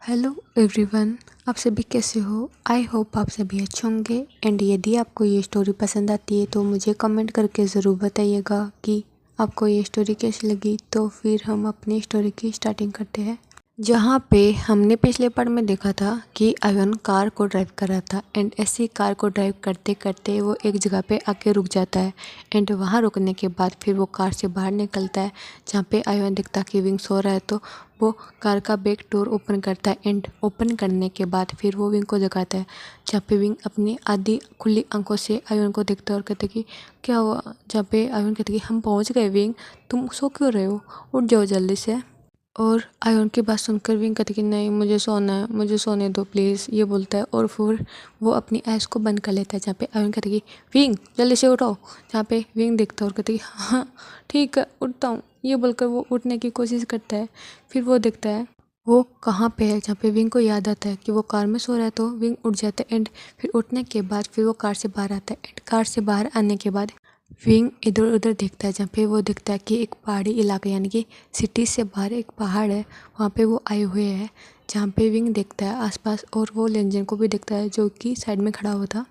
Hello everyone, आप सभी कैसे हो। आई होप आप सभी अच्छे होंगे। एंड यदि आपको ये स्टोरी पसंद आती है तो मुझे कमेंट करके ज़रूर बताइएगा कि आपको ये स्टोरी कैसी लगी। तो फिर हम अपनी स्टोरी की स्टार्टिंग करते हैं। जहाँ पे हमने पिछले पार्ट में देखा था कि आयन कार को ड्राइव कर रहा था एंड ऐसी कार को ड्राइव करते करते वो एक जगह पे आके रुक जाता है। एंड वहाँ रुकने के बाद फिर वो कार से बाहर निकलता है, जहाँ पे आयन दिखता है कि विंग सो रहा है। तो वो कार का बैक डोर ओपन करता है एंड ओपन करने के बाद फिर वो विंग को जगाता है, जहाँ पे विंग अपनी आधी खुली आंखों से आयन को देखता है और कहता है कि क्या हुआ। जहाँ पे आयन कहता है कि हम पहुँच गए विंग, तुम सो क्यों रहे हो, उठ जाओ जल्दी से। और आयन की बात सुनकर विंग कहती कि नहीं, मुझे सोना है, मुझे सोने दो प्लीज़, ये बोलता है। और फिर वो अपनी आइज़ को बंद कर लेता है, जहाँ पे आयन कहती कि विंग जल्दी से उठाओ। जहाँ पे विंग देखता है और कहती कि हाँ ठीक है उठता हूँ, ये बोलकर वो उठने की कोशिश करता है। फिर वो देखता है वो कहाँ पे है, जहाँ पे विंग को याद आता है कि वो कार में सो रहा है। तो विंग उठ जाता है एंड फिर उठने के बाद फिर वो कार से बाहर आता है। एंड कार से बाहर आने के बाद विंग इधर उधर देखता है, जहाँ पे वो देखता है कि एक पहाड़ी इलाका यानी कि सिटी से बाहर एक पहाड़ है, वहाँ पे वो आए हुए हैं। जहाँ पे विंग देखता है आसपास और वो लेंजन को भी देखता है जो कि साइड में खड़ा हुआ था।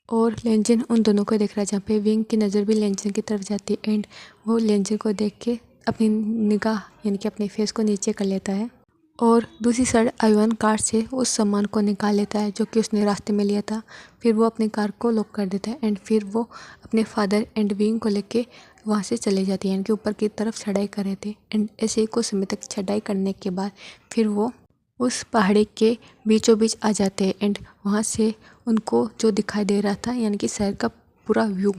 और लेंजन उन दोनों को देख रहा है, जहाँ पे विंग की नज़र भी लेंजन की तरफ जाती है। एंड वो लेंजन को देख के अपनी निगाह यानी कि अपने फेस को नीचे कर लेता है। और दूसरी साइड आयन कार से उस सामान को निकाल लेता है जो कि उसने रास्ते में लिया था। फिर वो अपनी कार को लॉक कर देता है एंड फिर वो अपने फादर एंड विंग को लेके वहाँ से चले जाते हैं, यानी कि ऊपर की तरफ चढ़ाई कर रहे थे। एंड ऐसे ही कुछ समय तक चढ़ाई करने के बाद फिर वो उस पहाड़ी के बीचों बीच आ जाते हैं। एंड वहाँ से उनको जो दिखाई दे रहा था यानी कि शहर का पूरा व्यू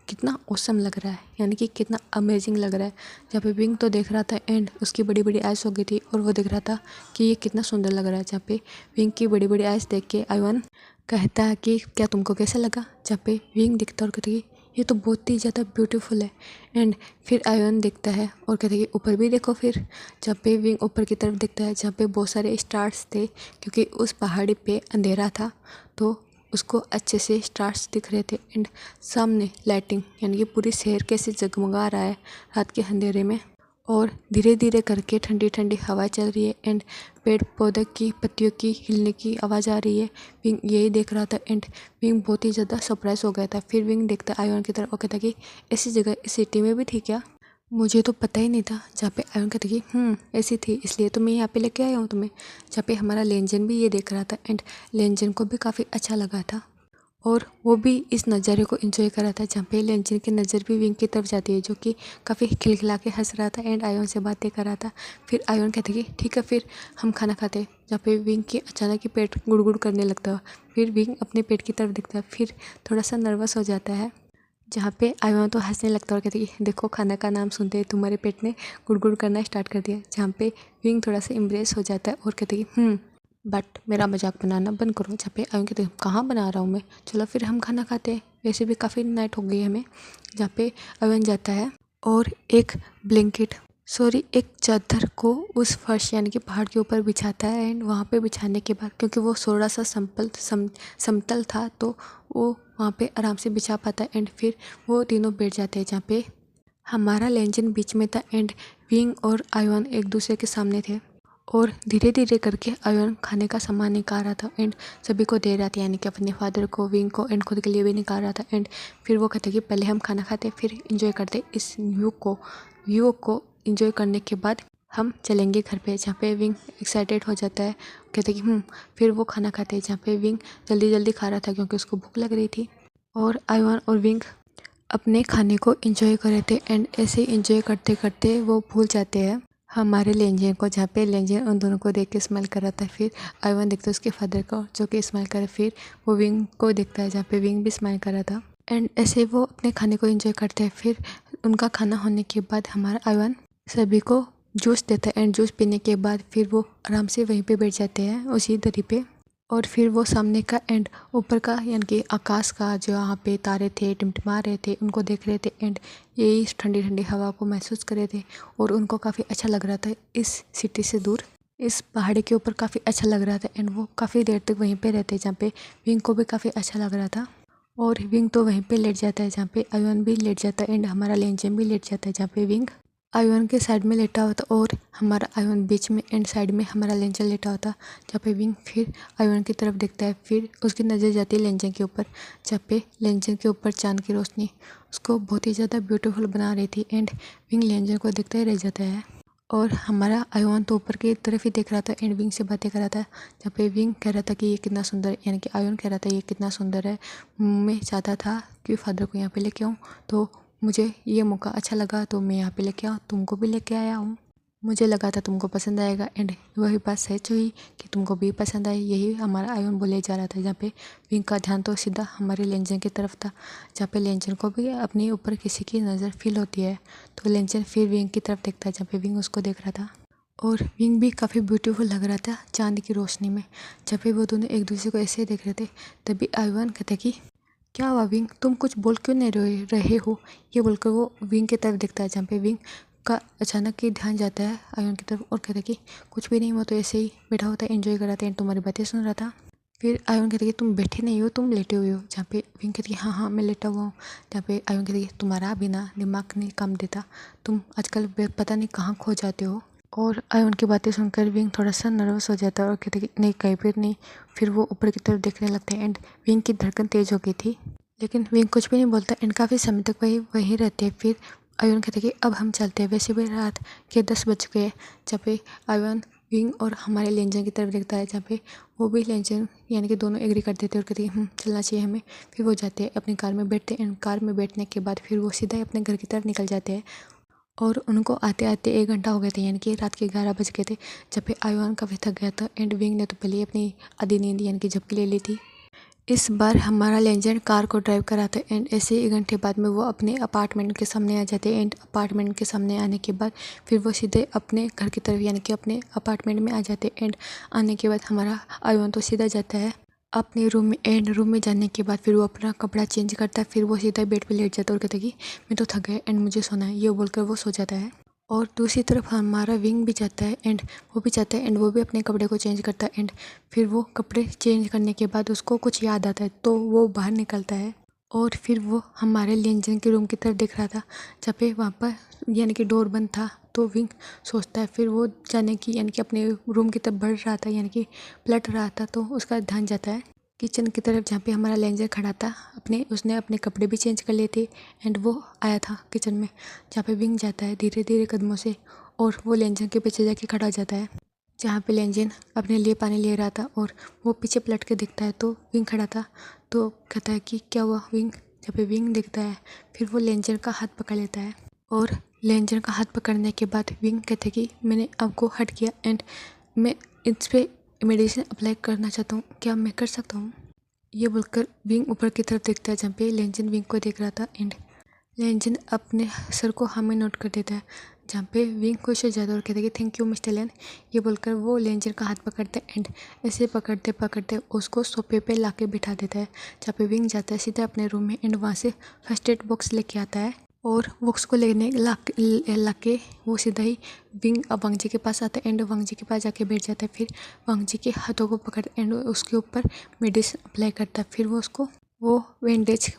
कितना औसम लग रहा है, यानी कि कितना अमेजिंग लग रहा है। जहाँ पे विंग तो देख रहा था एंड उसकी बड़ी बड़ी आइज़ हो गई थी और वो देख रहा था कि ये कितना सुंदर लग रहा है। जहाँ पे विंग की बड़ी बड़ी आइज़ देख के आयन कहता है कि क्या तुमको कैसा लगा। जहाँ पे विंग दिखता है और कहता है कि ये तो बहुत ही ज़्यादा ब्यूटीफुल है। एंड फिर आयन देखता है और कहता है कि ऊपर भी देखो। फिर जहाँ पे विंग ऊपर की तरफ देखता है, जहाँ पे बहुत सारे स्टार्स थे, क्योंकि उस पहाड़ी पे अंधेरा था तो उसको अच्छे से स्टार्स दिख रहे थे। एंड सामने लाइटिंग यानी कि पूरी शहर कैसे जगमगा रहा है रात के अंधेरे में। और धीरे धीरे करके ठंडी ठंडी हवा चल रही है एंड पेड़ पौधे की पत्तियों की हिलने की आवाज़ आ रही है। विंग यही देख रहा था एंड विंग बहुत ही ज़्यादा सरप्राइज हो गया था। फिर विंग देखता आयन की तरफ और कहता कि ऐसी जगह इस सिटी में भी थी क्या, मुझे तो पता ही नहीं था। जहाँ पे आयन कहता कि ऐसी थी, इसलिए तो मैं यहाँ पे लेके आया हूँ तुम्हें। जहाँ पे हमारा लेंजन भी ये देख रहा था एंड लेंजन को भी काफ़ी अच्छा लगा था और वो भी इस नज़ारे को एंजॉय कर रहा था। जहाँ पे लेंजन की नज़र भी विंग की तरफ जाती है, जो कि काफ़ी खिलखिला के हंस रहा था एंड आयन से बातें कर रहा था। फिर आयन कहते कि ठीक है फिर हम खाना खाते हैं। जहाँ पे विंग की अचानक ही पेट गुड़गुड़ करने लगता है। फिर विंग अपने पेट की तरफ दिखता है, फिर थोड़ा सा नर्वस हो जाता है। जहाँ पे आयन तो हंसने लगता है और कहती कि देखो खाना का नाम सुनते ही तुम्हारे पेट ने गुड़गुड़ करना स्टार्ट कर दिया। जहाँ पे विंग थोड़ा सा इम्प्रेस हो जाता है और कहते कि बट मेरा मजाक बनाना बंद करो। जहाँ पे आयन कहते कहाँ बना रहा हूँ मैं, चलो फिर हम खाना खाते हैं, वैसे भी काफ़ी नाइट हो गई है हमें। जहाँ पे आयन जाता है और एक ब्लैंकेट एक चादर को उस फर्श यानी कि पहाड़ के ऊपर बिछाता है। एंड वहाँ पे बिछाने के बाद क्योंकि वो थोड़ा सा समतल था तो वो वहाँ पे आराम से बिछा पाता है। एंड फिर वो तीनों बैठ जाते हैं, जहाँ पे हमारा लेंजन बीच में था एंड विंग और आयन एक दूसरे के सामने थे। और धीरे धीरे करके आयन खाने का सामान निकाल रहा था एंड सभी को दे रहा था, यानी कि अपने फादर को, विंग को एंड खुद के लिए भी निकाल रहा था। एंड फिर वो कहते कि पहले हम खाना खाते फिर इंजॉय करते इस व्यू को इंजॉय करने के बाद हम चलेंगे घर पे। जहाँ पे विंग एक्साइटेड हो जाता है, कहते कि फिर वो खाना खाते हैं। जहाँ पे विंग जल्दी जल्दी खा रहा था क्योंकि उसको भूख लग रही थी और आयन और विंग अपने खाने को एंजॉय कर रहे थे। एंड ऐसे एंजॉय करते करते वो भूल जाते हैं हमारे लेंजन को, जहाँ पे लेंजन उन दोनों को देख के स्माइल कर रहा था। फिर आयन देखता है उसके फादर को जो कि स्माइल कर रहा है। फिर वो विंग को देखता है, जहाँ पे विंग भी स्माइल कर रहा था। एंड ऐसे वो अपने खाने को एंजॉय करते हैं। फिर उनका खाना होने के बाद हमारा आयन सभी को जूस देता है एंड जूस पीने के बाद फिर वो आराम से वहीं पे बैठ जाते हैं उसी दरी पे। और फिर वो सामने का एंड ऊपर का यानी कि आकाश का जो यहाँ पे तारे थे टिमटिमा रहे थे उनको देख रहे थे एंड यही ठंडी ठंडी हवा को महसूस कर रहे थे। और उनको काफ़ी अच्छा लग रहा था इस सिटी से दूर, इस पहाड़ी के ऊपर काफ़ी अच्छा लग रहा था। एंड वो काफ़ी देर तक वहीं पे रहते, जहाँ पे विंग को भी काफ़ी अच्छा लग रहा था। और विंग तो वहीं पे लेट जाता है, जहाँ पे आयन भी लेट जाता है एंड हमारा लेंजन भी लेट जाता है, जहाँ पे विंग आयुन के साइड में लेटा होता और हमारा आयुन बीच में एंड साइड में हमारा लेंचन लेटा होता। जहाँ पे विंग फिर आयुन की तरफ देखता है, फिर उसकी नज़र जाती है लेंचन के ऊपर, जहाँ पे लेंचन के ऊपर चांद की रोशनी उसको बहुत ही ज़्यादा ब्यूटीफुल बना रही थी। एंड विंग लेंचन को देखता ही रह जाता है और हमारा आयुन तो ऊपर की तरफ ही देख रहा था एंड विंग से बातें कर रहा था। जहाँ पे विंग कह रहा था कि ये कितना सुंदर है, यानी कि आयुन कह रहा था ये कितना सुंदर है, मैं चाहता था कि फादर को यहाँ पे लेके आऊँ, तो मुझे ये मौका अच्छा लगा तो मैं यहाँ पे लेके आऊँ, तुमको भी लेके आया हूँ, मुझे लगा था तुमको पसंद आएगा एंड वही बात सच हुई कि तुमको भी पसंद आई। यही हमारा आयुन बोले जा रहा था। जहाँ पे विंग का ध्यान तो सीधा हमारे लेंचन की तरफ था, जहाँ पे लेंचन को भी अपने ऊपर किसी की नज़र फील होती है, तो लेंचन फिर विंग की तरफ देखता है जहाँ पे विंग उसको देख रहा था और विंग भी काफ़ी ब्यूटीफुल लग रहा था चांद की रोशनी में। जब भी वो दोनों एक दूसरे को ऐसे देख रहे थे तभी आयुन कहता कि क्या हुआ विंग, तुम कुछ बोल क्यों नहीं रहे हो, ये बोलकर वो विंग की तरफ देखता है। जहाँ पे विंग का अचानक ही ध्यान जाता है आयुन की तरफ और कहता है कि कुछ भी नहीं, वो तो ऐसे ही बैठा होता है, एंजॉय कर रहा था एंड तुम्हारी बातें सुन रहा था। फिर आयुन कहते कि तुम बैठे नहीं हो, तुम लेटे हुए हो। जहाँ पे विंग कहती कि हाँ मैं लेटा हुआ हूँ। जहाँ पे आयुन कहती कि तुम्हारा भी ना दिमाग नहीं काम देता, तुम आजकल पता नहीं कहाँ खो जाते हो। और आयुन की बातें सुनकर विंग थोड़ा सा नर्वस हो जाता है और कहते कि नहीं कहीं पर नहीं। फिर वो ऊपर की तरफ देखने लगते हैं एंड विंग की धड़कन तेज हो गई थी, लेकिन विंग कुछ भी नहीं बोलता एंड काफ़ी समय तक वहीं रहते हैं। फिर आयुन कहते कि अब हम चलते हैं, वैसे भी रात के 10 बज गए। जहाँ पे आयुन विंग और हमारे लेंजन की तरफ देखता है, जहाँ पे वो भी लेंजन यानी कि दोनों एग्री कर देते हैं और कहते हैं चलना चाहिए हमें। फिर वो जाते हैं अपनी कार में बैठते हैं एंड कार में बैठने के बाद फिर वो सीधा ही अपने घर की तरफ निकल जाते हैं। और उनको आते आते 1 घंटा हो गया था, यानी कि रात के 11 बज गए थे। जब पे आयुन काफ़ी थक गया था एंड विंग ने तो पहले ही अपनी आधी नींद यानी कि झपकी ले ली थी। इस बार हमारा लेजेंड कार को ड्राइव कराता है एंड ऐसे 1 घंटे बाद में वो अपने अपार्टमेंट के सामने आ जाते हैं एंड अपार्टमेंट के सामने आने के बाद फिर वो सीधे अपने घर की तरफ यानी कि अपने अपार्टमेंट में आ जाते हैं। एंड आने के बाद हमारा आयुन तो सीधा जाता है अपने रूम में एंड रूम में जाने के बाद फिर वो अपना कपड़ा चेंज करता है। फिर वो सीधा बेड पे लेट जाता है और कहता है कि मैं तो थक गया एंड मुझे सोना है, ये बोलकर वो सो जाता है। और दूसरी तरफ हमारा विंग भी जाता है एंड वो भी जाता है एंड वो भी अपने कपड़े को चेंज करता है एंड फिर वो कपड़े चेंज करने के बाद उसको कुछ याद आता है तो वो बाहर निकलता है और फिर वो हमारे लेंजन के रूम की तरफ देख रहा था, जहाँ पे वहाँ पर यानी कि डोर बंद था। तो विंग सोचता है, फिर वो जाने की यानी कि अपने रूम की तरफ बढ़ रहा था यानी कि पलट रहा था, तो उसका ध्यान जाता है किचन की तरफ, जहाँ पे हमारा लेंजर खड़ा था। उसने अपने कपड़े भी चेंज कर लिए थे एंड वो आया था किचन में, जहाँ पे विंग जाता है धीरे धीरे कदमों से और वो लेंजन के पीछे जाके खड़ा हो जाता है, जहाँ पे लेंजन अपने लिए पानी ले रहा था और वो पीछे पलट के देखता है तो विंग खड़ा था। तो कहता है कि क्या हुआ विंग। जहाँ पे विंग देखता है फिर वो लेंजर का हाथ पकड़ लेता है और लेंजर का हाथ पकड़ने के बाद विंग कहते कि मैंने आपको हट किया एंड मैं इस पर मेडिसिन अप्लाई करना चाहता हूँ, क्या मैं कर सकता हूँ। ये बोलकर विंग ऊपर की तरफ देखता है, जहाँ पे लेंजन विंग को देख रहा था एंड लेंजन अपने सर को हाँ में नोट कर देता है, जहाँ पे विंग खुश हो जाता है और कहता है कि थैंक यू मिस्टर लेन। ये बोलकर वो लेंजन का हाथ पकड़ते हैं एंड ऐसे पकड़ते पकड़ते उसको सोफे पे लाके बिठा देता है, जहाँ पे विंग जाता है सीधा अपने रूम में एंड वहाँ से फर्स्ट एड बॉक्स लेके आता है और बुक्स को लेने लाके वो सीधा ही विंग वांग जी के पास आता है एंड वांग जी के पास जाके बैठ जाता है। फिर वांग जी के हाथों को पकड़ एंड उसके ऊपर मेडिसिन अप्लाई करता है। फिर वो बैंडेज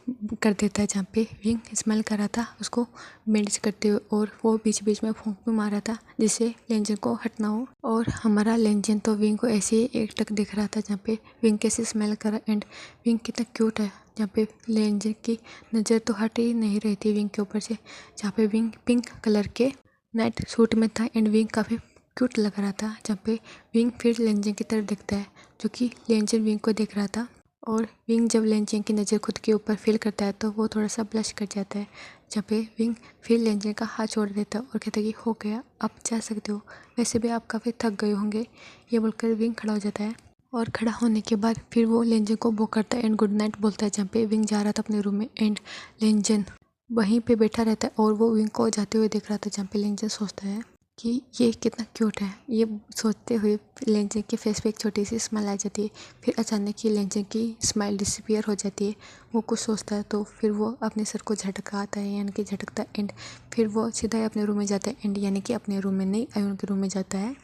कर देता है, जहाँ पे विंग स्मेल कर रहा था उसको बैंडेज करते हुए और वो बीच बीच में फूंक भी मार रहा था जिससे लेंजन को हटना हो। और हमारा लेंजन तो विंग को ऐसे ही एक टक देख रहा था, जहाँ पे विंग कैसे स्मेल कर रहा एंड विंग कितना क्यूट है, जहाँ पे लेंजन की नज़र तो हट ही नहीं रही थी विंग के ऊपर से। जहाँ पे विंग पिंक कलर के नाइट सूट में था एंड विंग काफ़ी क्यूट लग रहा था। जहाँ पे विंग फिर लेंजन की तरफ देखता है, जो कि लेंजन विंग को देख रहा था और विंग जब लेंजन की नज़र खुद के ऊपर फील करता है तो वो थोड़ा सा ब्लश कर जाता है। जहाँ पे विंग फिर लेंजन का हाथ छोड़ देता है और कहता है कि हो गया, आप जा सकते हो, वैसे भी आप काफ़ी थक गए होंगे। ये बोलकर विंग खड़ा हो जाता है और खड़ा होने के बाद फिर वो लेंजन को वो करता है एंड गुड नाइट बोलता है। जहाँ पे विंग जा रहा था अपने रूम में एंड लेंजन वहीं पे बैठा रहता है और वो विंग को जाते हुए देख रहा था, जहाँ पे लेंजन सोचता है कि ये कितना क्यूट है। ये सोचते हुए लेंजन के फेस पे एक छोटी सी स्माइल आ जाती है। फिर अचानक ही लेंजन की स्माइल डिसअपीयर हो जाती है। वो कुछ सोचता है तो फिर वो अपने सर को झटकाता है यानी कि झटकता है एंड फिर वो सीधा ही अपने रूम में जाता है एंड यानी कि अपने रूम में नहीं आयुन के रूम में जाता है।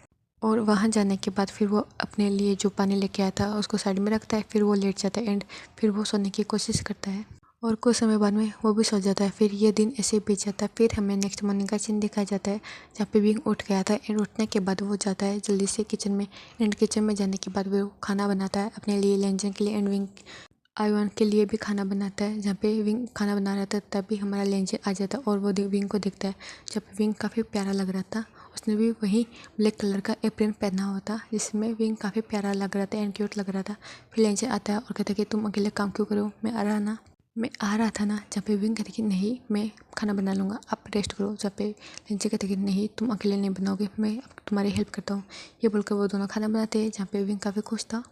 और वहाँ जाने के बाद फिर वो अपने लिए जो पानी लेके आया था उसको साइड में रखता है, फिर वो लेट जाता है एंड फिर वो सोने की कोशिश करता है और कुछ समय बाद में वो भी सो जाता है। फिर ये दिन ऐसे बीत जाता है। फिर हमें नेक्स्ट मॉर्निंग का सीन दिखाया जाता है जहाँ पे विंग उठ गया था एंड उठने के बाद वो जाता है जल्दी से किचन में एंड किचन में जाने के बाद वो खाना बनाता है अपने लिए, लेंजन के लिए एंड विंग आयवन के लिए भी खाना बनाता है। जहाँ पे विंग खाना बना रहा था तभी हमारा लेंजन आ जाता है और वो विंग को देखता है। जब विंग काफ़ी प्यारा लग रहा था, उसने भी वही ब्लैक कलर का एप्रन पहना हुआ था जिसमें विंग काफ़ी प्यारा लग रहा था एंड क्यूट लग रहा था। फिर लेंजन आता है और कहता है कि तुम अकेले काम क्यों करो, मैं आ रहा था ना। जहाँ पे विंग कहते कि नहीं मैं खाना बना लूँगा, आप रेस्ट करो। जहाँ पे लेंजन कहते कि नहीं तुम अकेले नहीं बनाओगे, मैं तुम्हारी हेल्प करता हूँ। ये बोलकर वो दोनों खाना बनाते हैं जहाँ पे विंग काफ़ी खुश था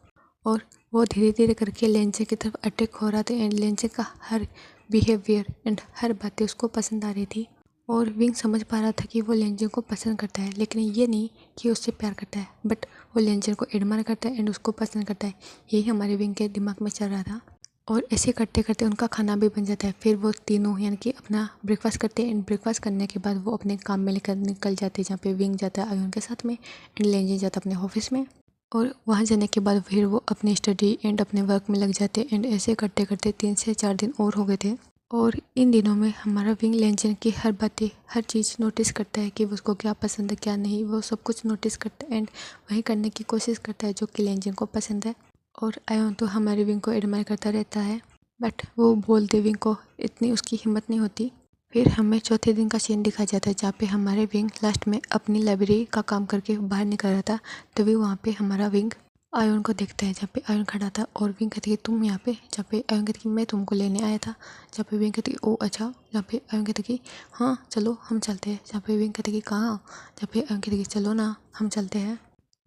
और वो धीरे धीरे करके लेंजे की तरफ अटैक हो रहा था एंड लेंजे का हर बिहेवियर एंड हर बातें उसको पसंद आ रही थी। और विंग समझ पा रहा था कि वो लेंजन को पसंद करता है, लेकिन ये नहीं कि उससे प्यार करता है, बट वो लेंजन को एडमायर करता है एंड उसको पसंद करता है। यही हमारे विंग के दिमाग में चल रहा था। और ऐसे करते करते उनका खाना भी बन जाता है। फिर वो तीनों यानी कि अपना ब्रेकफास्ट करते हैं एंड ब्रेकफास्ट करने के बाद वो अपने काम में लेकर निकल जाते हैं जहाँ पे विंग जाता है आयुन के साथ में एंड लेंजन जाता है अपने ऑफिस में। और वहाँ जाने के बाद फिर वो अपनी स्टडी एंड अपने वर्क में लग जाते एंड ऐसे करते करते 3 से 4 दिन और हो गए थे। और इन दिनों में हमारा विंग लेंजन की हर बातें हर चीज़ नोटिस करता है कि उसको क्या पसंद है क्या नहीं, वो सब कुछ नोटिस करता है एंड वही करने की कोशिश करता है जो कि लेंजन को पसंद है। और आयोन तो हमारे विंग को एडमायर करता रहता है, बट वो बोलते विंग को इतनी उसकी हिम्मत नहीं होती। फिर हमें चौथे दिन का सीन दिखाया जाता है जहाँ पे हमारे विंग लास्ट में अपनी लाइब्रेरी का काम करके बाहर निकल रहा था। तभी वहाँ पे हमारा विंग आयन को देखता है जहाँ पे आयन खड़ा था और विंग कहती है तुम यहाँ पे, जहाँ पे आयन कहती है मैं तुमको लेने आया था। जहाँ पे विंग कहती है ओ अच्छा। जहाँ पे आयन कहती है हाँ चलो हम चलते हैं। जहाँ पे विंग कहती है कहाँ। जहाँ पे आयन कहती है चलो ना हम चलते हैं,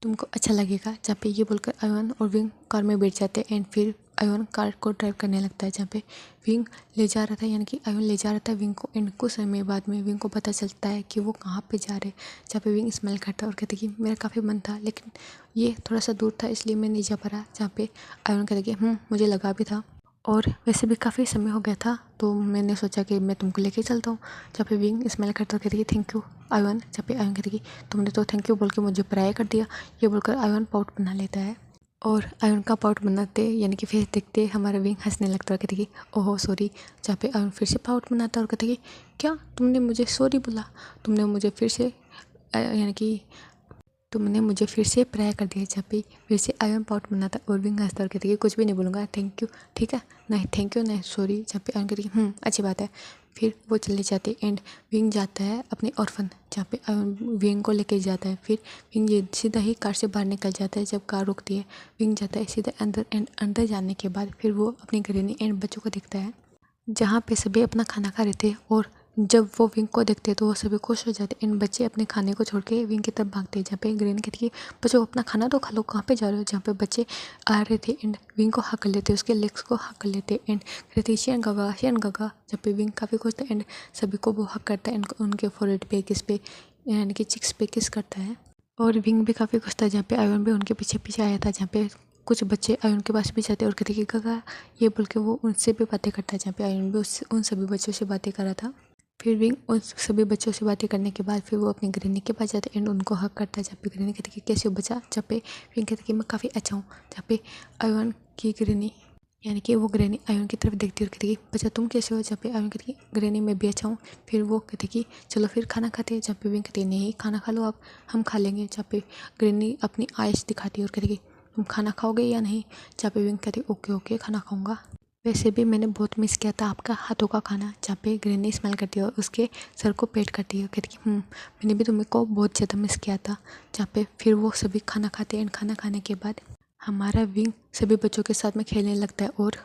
तुमको अच्छा लगेगा। जहाँ पे ये बोलकर आयन और विंग कार में बैठ जाते हैं एंड फिर आयन कार को ड्राइव करने लगता है जहाँ पे विंग ले जा रहा था, यानी कि आयन ले जा रहा था विंग को एंड कुछ समय बाद में विंग को पता चलता है कि वो कहाँ पे जा रहे हैं। जहाँ पे विंग स्मेल करता है और कहते कि मेरा काफ़ी मन था लेकिन ये थोड़ा सा दूर था इसलिए मैं नहीं जा पा रहा। जहाँ पे आयन कहते कि मुझे लगा भी था और वैसे भी काफ़ी समय हो गया था तो मैंने सोचा कि मैं तुमको लेके चलता हूँ। जहाँ पे विंग स्मेल करता कहती कि थैंक यू आयन। जहाँ पे आयन कहती कि तुमने तो थैंक यू बोल के मुझे पराया कर दिया। ये बोलकर आयन पाउट बना लेता है और आयन का पाउट बनाते यानी कि फेस देखते हमारा विंग हंसने लगता है, कहते कि ओहो सॉरी। जहाँ पे आयन फिर से पाउट बनाता और कहते कि क्या तुमने मुझे सॉरी बोला, तुमने मुझे फिर से यानी कि तुमने मुझे फिर से प्राय कर दिया। जहाँ पे फिर से आयन पाउट बनाता और विंग हंसता और कहती कि कुछ भी नहीं बोलूँगा थैंक यू, ठीक है नहीं थैंक यू नहीं सॉरी। जहाँ पे आयन कहती अच्छी बात है। फिर वो चले जाते एंड विंग जाता है अपने ऑर्फन जहाँ पे आयन विंग को लेके जाता है। फिर विंग ये सीधा ही कार से बाहर निकल जाता है। जब कार रुकती है विंग जाता है सीधा अंदर एंड अंदर जाने के बाद फिर वो अपनी गृहिणी एंड बच्चों को देखता है जहाँ पे सभी अपना खाना खा रहे थे। और जब वो विंग को देखते तो वो सभी खुश हो जाते। इन बच्चे अपने खाने को छोड़ के विंग की तरफ भागते हैं जहाँ पे ग्रेन कहती है बच्चों अपना खाना तो खा लो, कहाँ पे जा रहे हो। जहाँ पे बच्चे आ रहे थे एंड विंग को हक कर लेते, उसके लेग्स को हक कर लेते एंड कहते शेन गगा। जहाँ पे विंग काफ़ी खुश था एंड सभी को वो हक करता है उनके फोरहेड पे किस पे यानी कि चिक्स पे किस करता है। और विंग भी काफ़ी खुश था जहाँ पे आयन भी उनके पीछे पीछे आया था। जहाँ पे कुछ बच्चे आयन के पास भी जाते और कहते कि गगा, ये बोल के वो उनसे भी बातें करता है। जहाँ पे आयन भी उन सभी बच्चों से बातें कर रहा था। फिर विंग उन सभी बच्चों से बातें करने के बाद फिर वो अपनी गृहिणी के पास जाता है एंड उनको हक करता है। जहाँ पे गृहिणी कहती कि कैसे हो बच्चा। जहाँ पे विंग कहते कि मैं काफ़ी अच्छा हूँ। जहाँ पे आयन की गृहिणी यानी कि वो गृहिणी आयन की तरफ देखती है और कहती कि बच्चा तुम कैसे हो। जहाँ पे आयन कहती कि गृहिणी मैं भी अच्छा हूँ। फिर वो कहती कि चलो फिर खाना खाते हैं। जहाँ पे विंग कहती नहीं खाना खा लो आप, हम खा लेंगे। जहाँ पे गृहिणी अपनी आयश दिखाती है और कहती कि तुम खाना खाओगे या नहीं। जहाँ पे विंग कहती ओके ओके खाना खाऊंगा, वैसे भी मैंने बहुत मिस किया था आपका हाथों का खाना। जहाँ पे गृहिणी स्मेल करती है और उसके सर को पेट करती है, कहती कि मैंने भी तुम्हें बहुत ज़्यादा मिस किया था। जहाँ पे फिर वो सभी खाना खाते हैं एंड खाना खाने के बाद हमारा विंग सभी बच्चों के साथ में खेलने लगता है और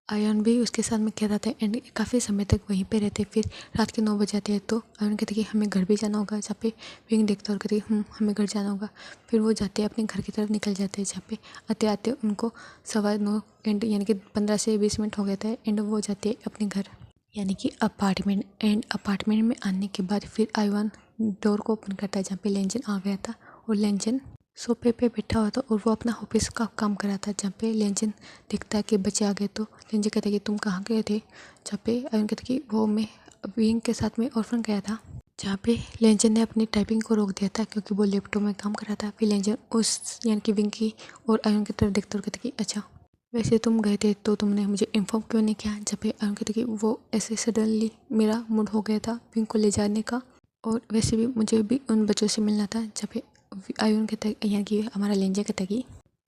आयन भी उसके साथ में खेल रहा था एंड काफ़ी समय तक वहीं पे रहते। फिर रात के 9 बजे आते हैं तो आयन कहते कि हमें घर भी जाना होगा। जहाँ पे विंग देखता और कहते हमें घर जाना होगा। फिर वो जाते हैं अपने घर की तरफ निकल जाते हैं। जहाँ पे आते आते उनको 9:15 एंड यानी कि 15 से 20 मिनट हो गया था एंड वो जाते हैं अपने घर यानी कि अपार्टमेंट एंड अपार्टमेंट में आने के बाद फिर आयन डोर को ओपन करता है जहाँ पे लेंजन आ गया था और लेंजन सोफे पे बैठा हुआ था और वो अपना ऑफिस का काम कर रहा था। जहाँ पे लेंजन देखता है कि बच्चे आ गए तो लेंजन कहता है कि तुम कहाँ गए थे। जहाँ पे आयन कहता कि वो मैं विंग के साथ में ऑर्फन गया था। जहाँ पे लेंजन ने अपनी टाइपिंग को रोक दिया था क्योंकि वो लैपटॉप में काम कर रहा था। फिर लेंजन उस यानी कि विंग की और आयन की तरफ देखता और कहता कि अच्छा वैसे तुम गए थे तो तुमने मुझे इन्फॉर्म क्यों नहीं किया? जब भी आयन कहते कि वो ऐसे सडनली मेरा मूड हो गया था विंग को ले जाने का, और वैसे भी मुझे भी उन बच्चों से मिलना था। जब भी आयन कहता है यहाँ की हमारा लेंजे कहता कि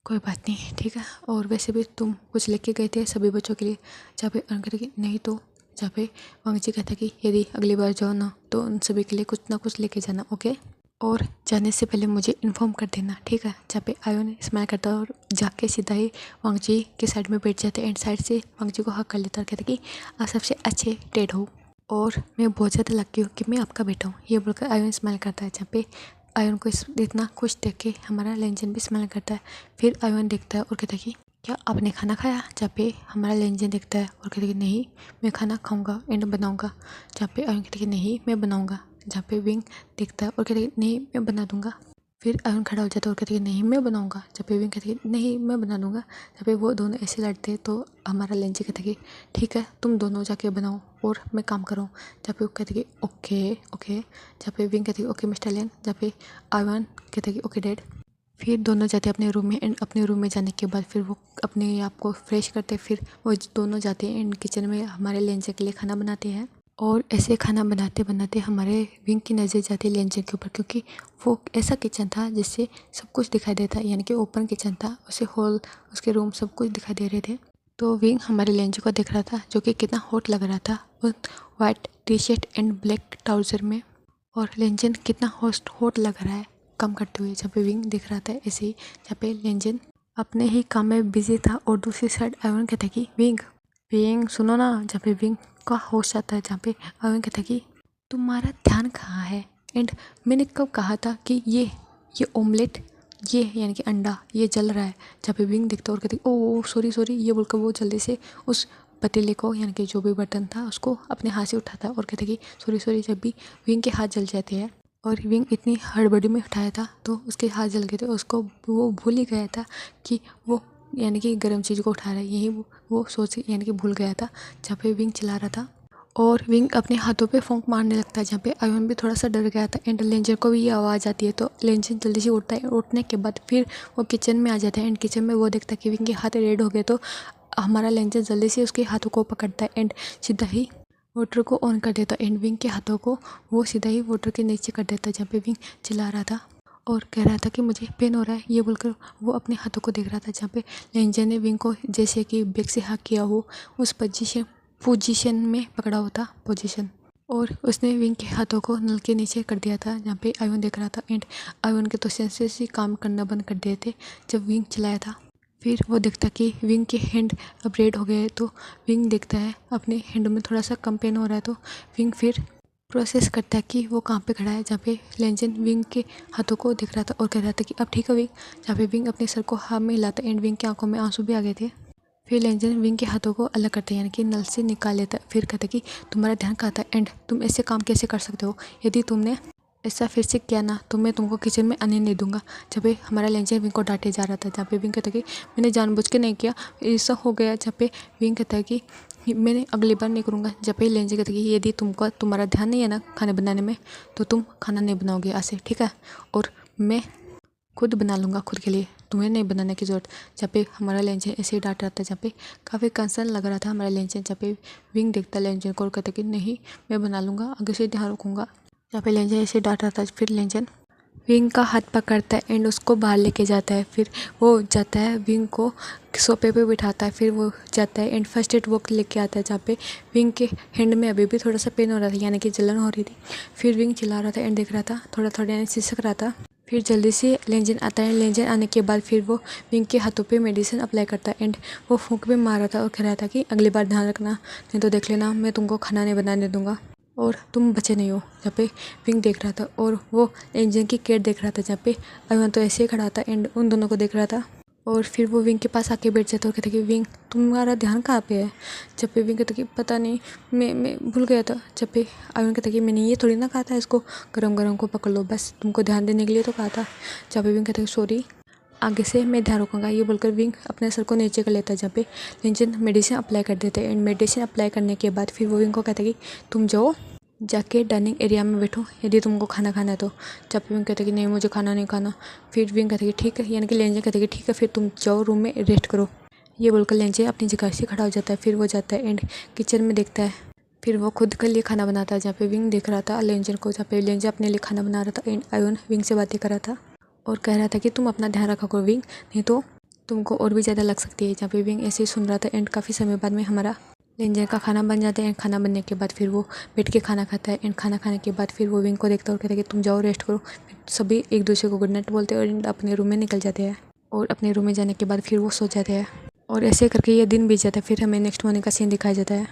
कोई बात नहीं ठीक है, और वैसे भी तुम कुछ लेके गए थे सभी बच्चों के लिए। जहाँ पे आयन कहता कि नहीं, तो जहाँ पे वांगजी कहता कि यदि अगली बार जाओ ना तो उन सभी के लिए कुछ ना कुछ लेके जाना, ओके, और जाने से पहले मुझे इन्फॉर्म कर देना ठीक है। जहाँ पे आयन स्माइल करता है और जाके सीधा ही वांगजी के साइड में बैठ जाते हैं एंड साइड से वांगजी को हक कर लेता है और कहता कि आप सबसे अच्छे डेड हो और मैं बहुत ज़्यादा लकी हूँ कि मैं आपका बेटा हूँ, ये बोलकर आयन स्माइल करता है। जहाँ पे आयन को इतना खुश देख के हमारा लेंजन भी स्माइल करता है। फिर आयन देखता है और कहता है कि क्या आपने खाना खाया? जहाँ पे हमारा लेंजन देखता है और कहता है कि नहीं, मैं खाना खाऊंगा एंड बनाऊंगा। जहाँ पे आयन कहता है कि नहीं, मैं बनाऊंगा। जहाँ पे विंग देखता है और कहता है कि नहीं, मैं बना दूंगा। फिर आयन खड़ा हो जाता है और कहता है कि नहीं, मैं बनाऊंगा। जब पे विंग कहता है कि नहीं, मैं बना दूंगा। जब पे वो दोनों ऐसे लड़ते हैं तो हमारा लेंजे कहता है कि ठीक है, तुम दोनों जाके बनाओ और मैं काम करूँ। जब पे वो कहते कि ओके ओके। जब पे विंग कहते कि ओके मिस्टर लेन। जब पे आयन कहता कि ओके डैड। फिर दोनों जाते हैं अपने रूम में एंड अपने रूम में जाने के बाद फिर वो अपने आप को फ्रेश करते, फिर वो दोनों जाते हैं एंड किचन में हमारे लेंजे के लिए खाना बनाते हैं। और ऐसे खाना बनाते बनाते हमारे विंग की नज़र जाती है लेंजर के ऊपर, क्योंकि वो ऐसा किचन था जिससे सब कुछ दिखाई देता, यानी कि ओपन किचन था, उसे हॉल, उसके रूम सब कुछ दिखाई दे रहे थे। तो विंग हमारे लेंजर को देख रहा था जो कि कितना हॉट लग रहा था उस white T shirt and black trouser में, और लेंजन कितना हॉट लग रहा है काम करते हुए। जहाँ पे विंग दिख रहा था ऐसे ही, जहाँ पे लेंजन अपने ही काम में बिजी था और दूसरी साइड आयन कहता कि विंग विंग सुनो ना। जहाँ पे विंग का होश आता है, जहाँ पे आयन कहता कि तुम्हारा ध्यान कहाँ है? एंड मैंने कब कहा था कि ये ऑमलेट, ये यानी कि अंडा, ये जल रहा है। जहाँ पे विंग दिखता और कहती ओ सॉरी सॉरी, ये बोलकर वो जल्दी से उस पतीले को यानी कि जो भी बर्तन था उसको अपने हाथ से उठाता और कहता कि सॉरी सॉरी। जब भी विंग के हाथ जल जाते हैं, और विंग इतनी हड़बड़ी में उठाया था तो उसके हाथ जल गए थे, उसको वो भूल ही गया था कि वो यानी कि गर्म चीज़ को उठा रहा है, यही वो सोच यानी कि भूल गया था। जहाँ पे विंग चला रहा था और विंग अपने हाथों पे फूंक मारने लगता है। जहाँ पे आयन भी थोड़ा सा डर गया था एंड लेंजर को भी ये आवाज़ आती है, तो लेंजर जल्दी से उठता है। उठने के बाद फिर वो किचन में आ जाता है एंड किचन में वो देखता है कि विंग के हाथ रेड हो गए, तो हमारा लेंजर जल्दी से उसके हाथों को पकड़ता है एंड सीधा ही वाटर को ऑन कर देता है एंड विंग के हाथों को वो सीधा ही वाटर के नीचे कर देता है। जहाँ पे विंग चिल्ला रहा था और कह रहा था कि मुझे पेन हो रहा है, ये बोलकर वो अपने हाथों को देख रहा था। जहाँ पे लेंजर ने विंग को जैसे कि बैक से हाथ किया हो उस पोजीशन में पकड़ा हुआ था पोजीशन, और उसने विंग के हाथों को नल के नीचे कर दिया था। जहाँ पे आयन देख रहा था एंड आयन के तो सेंसेस ही काम करना बंद कर दिए थे जब विंग चलाया था। फिर वो देखता कि विंग के हैंड अब रेड हो गए, तो विंग देखता है अपने हैंड में थोड़ा सा कम पेन हो रहा है, तो विंग फिर प्रोसेस करता है कि वो कहाँ पे खड़ा है। जहाँ पे लेंजन विंग के हाथों को देख रहा था और कह रहा था कि अब ठीक है विंग। जहाँ पे विंग अपने सर को हाथ में हिलाता एंड विंग की आंखों में आंसू भी आ गए थे। फिर लेंजन विंग के हाथों को अलग करते हैं यानी कि नल से निकाल लेता है। फिर कहता कि तुम्हारा ध्यान कहाँ था एंड तुम ऐसे काम कैसे कर सकते हो? यदि तुमने ऐसा फिर से किया ना तो मैं तुमको किचन में आने नहीं दूंगा। जब पे हमारा लेंजर विंग को डांटे जा रहा था, जहाँ पे विंग कहता कि मैंने जानबूझ के नहीं किया, ऐसा हो गया। जहाँ पे विंग कहता है कि मैंने अगली बार नहीं करूँगा। जब पे लेंजर कहता कि यदि तुमको तुम्हारा ध्यान नहीं है ना खाने बनाने में तो तुम खाना नहीं बनाओगे आज से, ठीक है, और मैं खुद बना लूँगा खुद के लिए, तुम्हें नहीं बनाने की ज़रूरत। जहाँ पे हमारा लेंजर ऐसे ही डांट रहा था, जहाँ पे काफ़ी कंसर्न लग रहा था हमारा लेंजर। जहाँ पे विंग देखता लेंजर को और कहता कि नहीं, मैं बना लूँगा, आगे से ध्यान रखूँगा। जहाँ पे लेंजर ऐसे डांट रहा था, फिर लेंजर विंग का हाथ पकड़ता है एंड उसको बाहर लेके जाता है। फिर वो जाता है विंग को सोफे पे बिठाता है, फिर वो जाता है एंड फर्स्ट एड बॉक्स लेके आता है। जहाँ पे विंग के हैंड में अभी भी थोड़ा सा पेन हो रहा था यानी कि जलन हो रही थी। फिर विंग चिल्ला रहा था एंड देख रहा था थोड़ा थोड़ा यानी सिसक रहा था। फिर जल्दी से लेंजर आता है। लेंजर आने के बाद फिर वो विंग के हाथों पे मेडिसिन अप्लाई करता है एंड वो फूंक भी मार रहा था और कह रहा था कि अगली बार ध्यान रखना, नहीं तो देख लेना मैं तुमको खाना नहीं बनाने दूंगा और तुम बचे नहीं हो। जहाँ पे विंग देख रहा था और वो इंजन की केयर देख रहा था। जहाँ पे अयन तो ऐसे ही खड़ा था एंड उन दोनों को देख रहा था, और फिर वो विंग के पास आके बैठ जाता और कहता कि विंग तुम्हारा ध्यान कहाँ पे है? जब पे विंग कहता कि पता नहीं, मैं भूल गया था। जब पे अयन कहता कि मैंने ये थोड़ी ना कहा था इसको गरम गरम को पकड़ लो, बस तुमको ध्यान देने के लिए तो कहा था। जब पे विंग कहता कि सॉरी, आगे से मैं ध्यान रखूँगा, ये बोलकर विंग अपने सर को नीचे कर लेता है। जहाँ पे लेंजन मेडिसिन अप्लाई कर देते हैं एंड मेडिसिन अप्लाई करने के बाद फिर वो विंग को कहता कि तुम जाओ जाके डाइनिंग एरिया में बैठो यदि तुमको खाना खाना है तो। जब विंग कहते कि नहीं मुझे खाना नहीं खाना, फिर विंग कहते कि ठीक है, यानी कि लेंजर कहते कि ठीक है फिर तुम जाओ रूम में रेस्ट करो। ये बोलकर लेंजे अपनी जगह से खड़ा हो जाता है। फिर वो जाता है एंड किचन में देखता है। फिर वो खुद के लिए खाना बनाता है, जहाँ पे विंग देख रहा था लेंजर को, जहाँ पे लेंजर अपने लिए खाना बना रहा था एंड आयोन विंग से बातें कर रहा था और कह रहा था कि तुम अपना ध्यान रखा करो विंग, नहीं तो तुमको और भी ज़्यादा लग सकती है। जहाँ पे विंग ऐसे ही सुन रहा था एंड काफ़ी समय बाद में हमारा लेंजर का खाना बन जाता है एंड खाना बनने के बाद फिर वो बैठ के खाना खाता है एंड खाना खाने के बाद फिर वो विंग को देखता है और कहता है कि तुम जाओ रेस्ट करो। फिर सभी एक दूसरे को गुड नाइट बोलते हैं और अपने रूम में निकल जाते हैं और अपने रूम में जाने के बाद फिर वो सो जाते हैं और ऐसे करके ये दिन बीत जाता है। फिर हमें नेक्स्ट मॉर्निंग का सीन दिखाया जाता है।